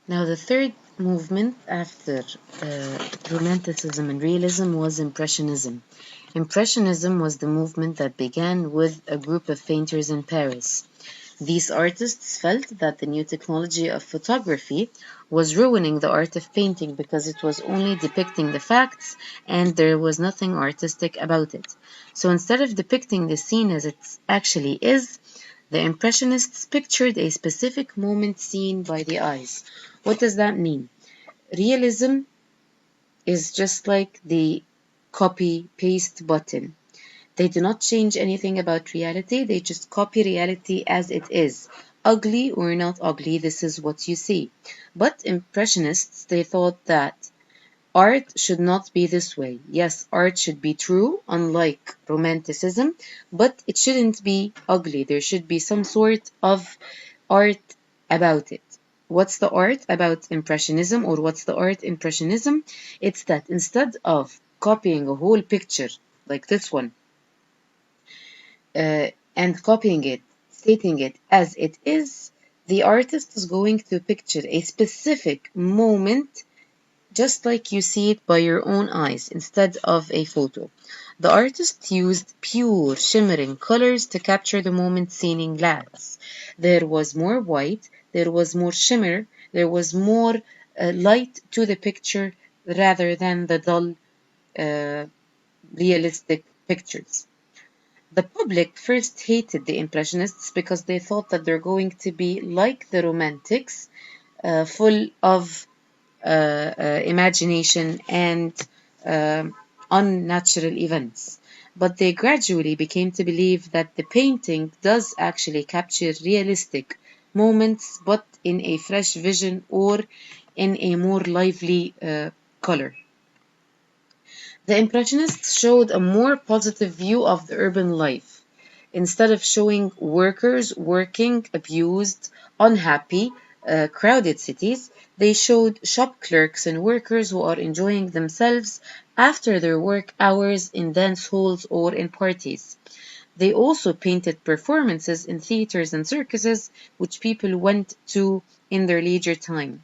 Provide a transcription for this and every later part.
Now, the third movement after Romanticism and Realism was Impressionism. Impressionism was the movement that began with a group of painters in Paris. These artists felt that the new technology of photography was ruining the art of painting because it was only depicting the facts and there was nothing artistic about it. So instead of depicting the scene as it actually is, the Impressionists pictured a specific moment seen by the eyes. What does that mean? Realism is just like the copy-paste button. They do not change anything about reality, they just copy reality as it is. Ugly or not ugly, this is what you see. But Impressionists, they thought that art should not be this way. Yes, art should be true, unlike Romanticism, but it shouldn't be ugly. There should be some sort of art about it. What's the art about Impressionism, or what's the art Impressionism? It's that instead of copying a whole picture like this one, and copying it, stating it as it is, the artist is going to picture a specific moment just like you see it by your own eyes instead of a photo. The artist used pure shimmering colors to capture the moment seen in glass. There was more white, there was more shimmer, there was more light to the picture rather than the dull, realistic pictures. The public first hated the Impressionists because they thought that they're going to be like the Romantics, full of imagination and unnatural events. But they gradually became to believe that the painting does actually capture realistic moments, but in a fresh vision or in a more lively color. The Impressionists showed a more positive view of the urban life. Instead of showing workers working, abused, unhappy, crowded cities, they showed shop clerks and workers who are enjoying themselves after their work hours in dance halls or in parties. They also painted performances in theaters and circuses, which people went to in their leisure time.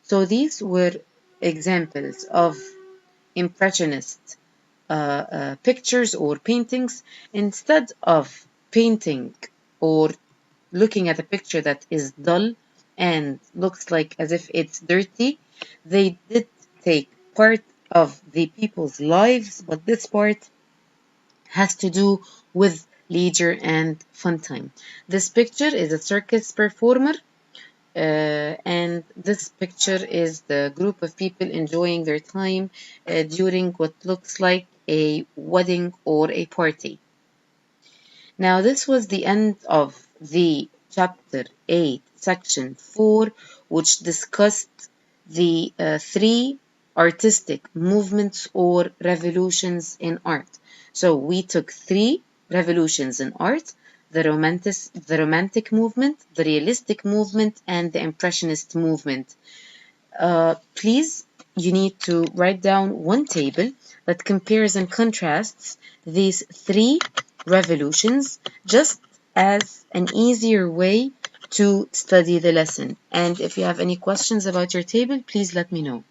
So these were examples of Impressionist pictures or paintings. Instead of painting or looking at a picture that is dull and looks like as if it's dirty, they did take part of the people's lives, but this part has to do with leisure and fun time. This picture is a circus performer, and this picture is the group of people enjoying their time during what looks like a wedding or a party. Now, this was the end of the chapter 8, section 4, which discussed the three artistic movements or revolutions in art. So we took three revolutions in art: the romantic movement, the realistic movement, and the impressionist movement. Please, you need to write down one table that compares and contrasts these three revolutions, just as an easier way to study the lesson. And if you have any questions about your table, please let me know.